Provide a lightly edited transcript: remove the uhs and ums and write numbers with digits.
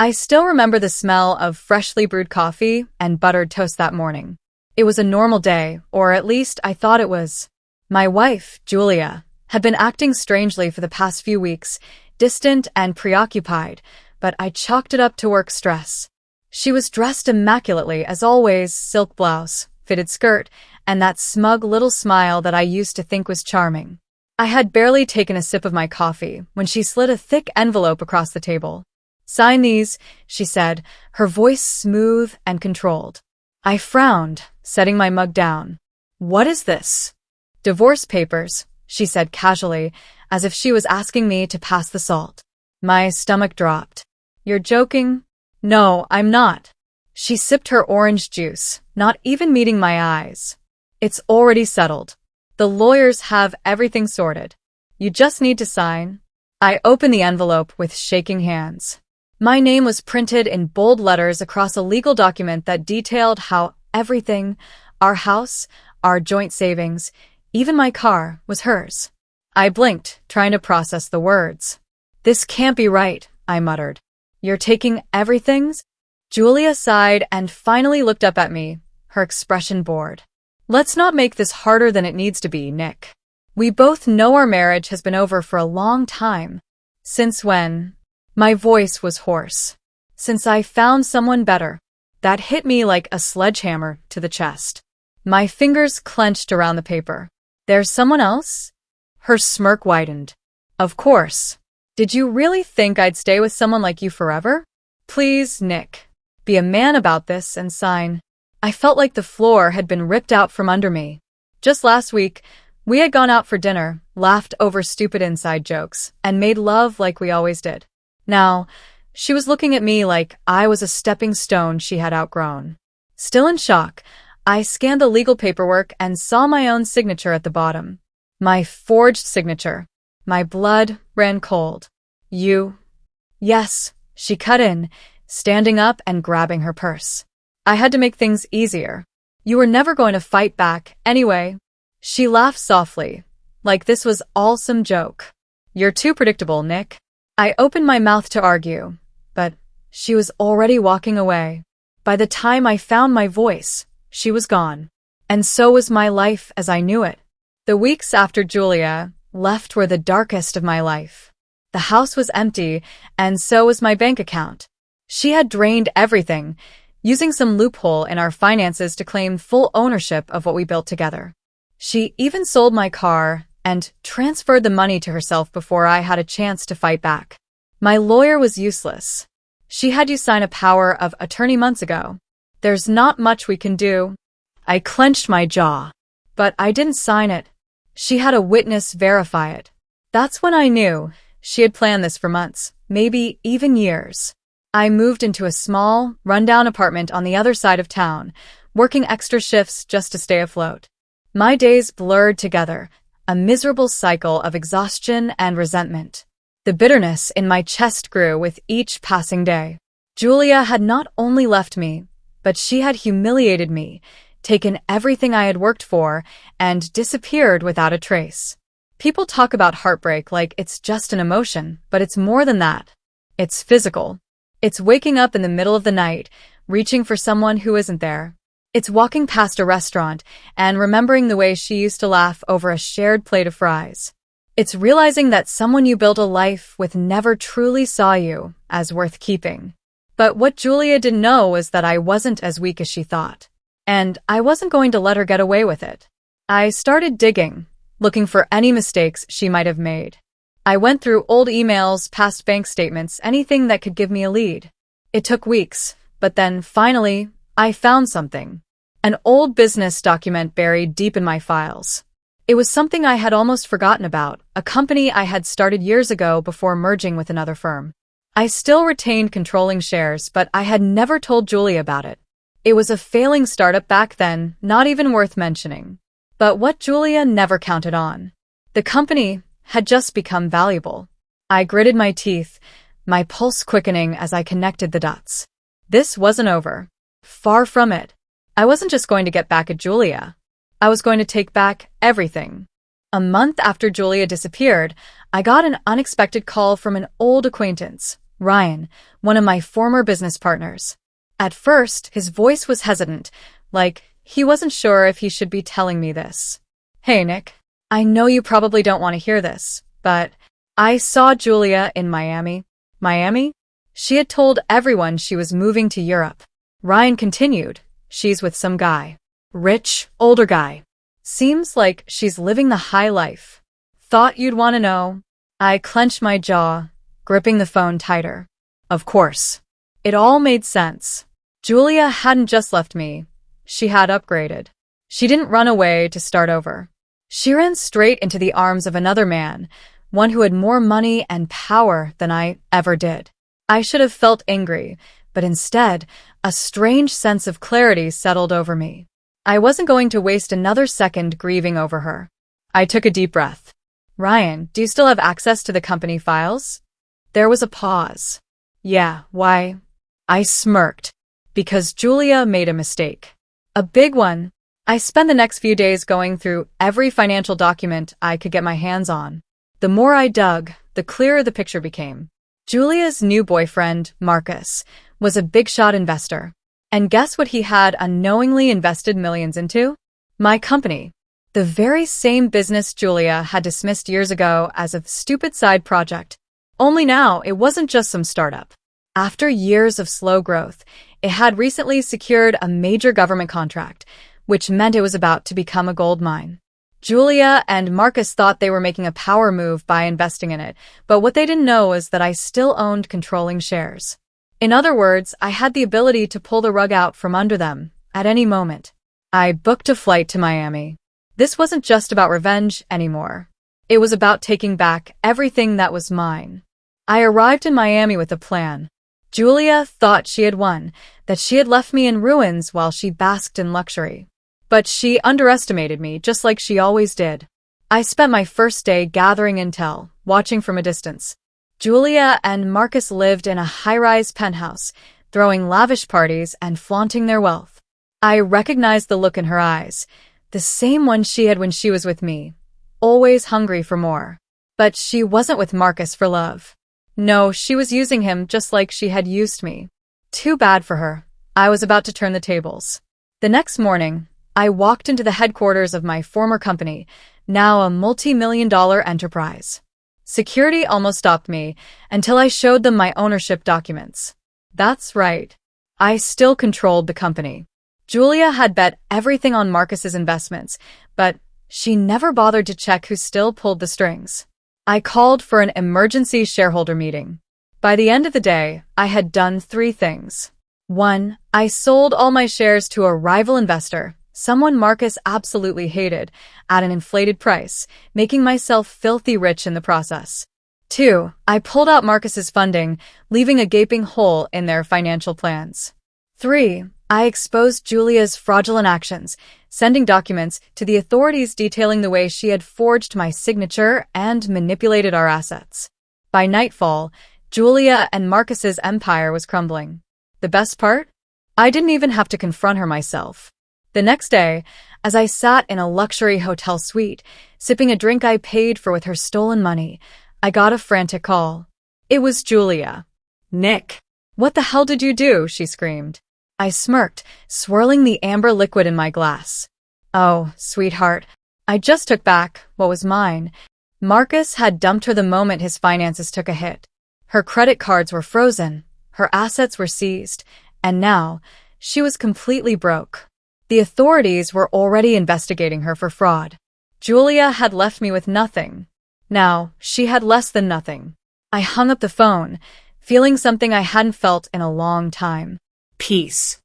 I still remember the smell of freshly brewed coffee and buttered toast that morning. It was a normal day, or at least I thought it was. My wife, Julia, had been acting strangely for the past few weeks, distant and preoccupied, but I chalked it up to work stress. She was dressed immaculately as always, silk blouse, fitted skirt, and that smug little smile that I used to think was charming. I had barely taken a sip of my coffee when she slid a thick envelope across the table. "Sign these," she said, her voice smooth and controlled. I frowned, setting my mug down. "What is this?" "Divorce papers," she said casually, as if she was asking me to pass the salt. My stomach dropped. "You're joking?" "No, I'm not." She sipped her orange juice, not even meeting my eyes. "It's already settled. The lawyers have everything sorted. You just need to sign." I opened the envelope with shaking hands. My name was printed in bold letters across a legal document that detailed how everything, our house, our joint savings, even my car, was hers. I blinked, trying to process the words. "This can't be right," I muttered. "You're taking everything's?" Julia sighed and finally looked up at me, her expression bored. "Let's not make this harder than it needs to be, Nick. We both know our marriage has been over for a long time." "Since when?" My voice was hoarse. "Since I found someone better." That hit me like a sledgehammer to the chest. My fingers clenched around the paper. "There's someone else?" Her smirk widened. "Of course. Did you really think I'd stay with someone like you forever? Please, Nick, be a man about this and sign." I felt like the floor had been ripped out from under me. Just last week, we had gone out for dinner, laughed over stupid inside jokes, and made love like we always did. Now, she was looking at me like I was a stepping stone she had outgrown. Still in shock, I scanned the legal paperwork and saw my own signature at the bottom. My forged signature. My blood ran cold. "You?" "Yes," she cut in, standing up and grabbing her purse. "I had to make things easier. You were never going to fight back, anyway." She laughed softly, like this was all some joke. "You're too predictable, Nick." I opened my mouth to argue, but she was already walking away. By the time I found my voice, she was gone. And so was my life as I knew it. The weeks after Julia left were the darkest of my life. The house was empty, and so was my bank account. She had drained everything, using some loophole in our finances to claim full ownership of what we built together. She even sold my car and transferred the money to herself before I had a chance to fight back. My lawyer was useless. She had you sign a power of attorney months ago. There's not much we can do. I clenched my jaw. But I didn't sign it. She had a witness verify it. That's when I knew she had planned this for months, maybe even years. I moved into a small, rundown apartment on the other side of town, working extra shifts just to stay afloat. My days blurred together, a miserable cycle of exhaustion and resentment. The bitterness in my chest grew with each passing day. Julia had not only left me, but she had humiliated me, taken everything I had worked for, and disappeared without a trace. People talk about heartbreak like it's just an emotion, but it's more than that. It's physical. It's waking up in the middle of the night, reaching for someone who isn't there. It's walking past a restaurant and remembering the way she used to laugh over a shared plate of fries. It's realizing that someone you built a life with never truly saw you as worth keeping. But what Julia didn't know was that I wasn't as weak as she thought. And I wasn't going to let her get away with it. I started digging, looking for any mistakes she might have made. I went through old emails, past bank statements, anything that could give me a lead. It took weeks, but then finally, I found something. An old business document buried deep in my files. It was something I had almost forgotten about, a company I had started years ago before merging with another firm. I still retained controlling shares, but I had never told Julia about it. It was a failing startup back then, not even worth mentioning. But what Julia never counted on. The company had just become valuable. I gritted my teeth, my pulse quickening as I connected the dots. This wasn't over. Far from it. I wasn't just going to get back at Julia. I was going to take back everything. A month after Julia disappeared, I got an unexpected call from an old acquaintance, Ryan, one of my former business partners. At first, his voice was hesitant, like he wasn't sure if he should be telling me this. Hey, Nick. I know you probably don't want to hear this, but I saw Julia in Miami. Miami? She had told everyone she was moving to Europe. Ryan continued, she's with some guy. Rich, older guy. Seems like she's living the high life. Thought you'd want to know. I clenched my jaw, gripping the phone tighter. Of course. It all made sense. Julia hadn't just left me. She had upgraded. She didn't run away to start over. She ran straight into the arms of another man, one who had more money and power than I ever did. I should have felt angry, but instead, a strange sense of clarity settled over me. I wasn't going to waste another second grieving over her. I took a deep breath. Ryan, do you still have access to the company files? There was a pause. Yeah, why? I smirked. Because Julia made a mistake. A big one. I spent the next few days going through every financial document I could get my hands on. The more I dug, the clearer the picture became. Julia's new boyfriend, Marcus, was a big-shot investor. And guess what he had unknowingly invested millions into? My company. The very same business Julia had dismissed years ago as a stupid side project. Only now, it wasn't just some startup. After years of slow growth, it had recently secured a major government contract, which meant it was about to become a gold mine. Julia and Marcus thought they were making a power move by investing in it, but what they didn't know was that I still owned controlling shares. In other words, I had the ability to pull the rug out from under them at any moment. I booked a flight to Miami. This wasn't just about revenge anymore. It was about taking back everything that was mine. I arrived in Miami with a plan. Julia thought she had won, that she had left me in ruins while she basked in luxury. But she underestimated me, just like she always did. I spent my first day gathering intel, watching from a distance. Julia and Marcus lived in a high-rise penthouse, throwing lavish parties and flaunting their wealth. I recognized the look in her eyes, the same one she had when she was with me, always hungry for more. But she wasn't with Marcus for love. No, she was using him just like she had used me. Too bad for her. I was about to turn the tables. The next morning, I walked into the headquarters of my former company, now a multi-million-dollar enterprise. Security almost stopped me until I showed them my ownership documents. That's right. I still controlled the company. Julia had bet everything on Marcus's investments, but she never bothered to check who still pulled the strings. I called for an emergency shareholder meeting. By the end of the day, I had done 3 things. 1. I sold all my shares to a rival investor, someone Marcus absolutely hated, at an inflated price, making myself filthy rich in the process. 2. I pulled out Marcus's funding, leaving a gaping hole in their financial plans. 3. I exposed Julia's fraudulent actions, sending documents to the authorities detailing the way she had forged my signature and manipulated our assets. By nightfall, Julia and Marcus's empire was crumbling. The best part? I didn't even have to confront her myself. The next day, as I sat in a luxury hotel suite, sipping a drink I paid for with her stolen money, I got a frantic call. It was Julia. Nick. What the hell did you do? She screamed. I smirked, swirling the amber liquid in my glass. Oh, sweetheart. I just took back what was mine. Marcus had dumped her the moment his finances took a hit. Her credit cards were frozen, her assets were seized, and now she was completely broke. The authorities were already investigating her for fraud. Julia had left me with nothing. Now, she had less than nothing. I hung up the phone, feeling something I hadn't felt in a long time. Peace.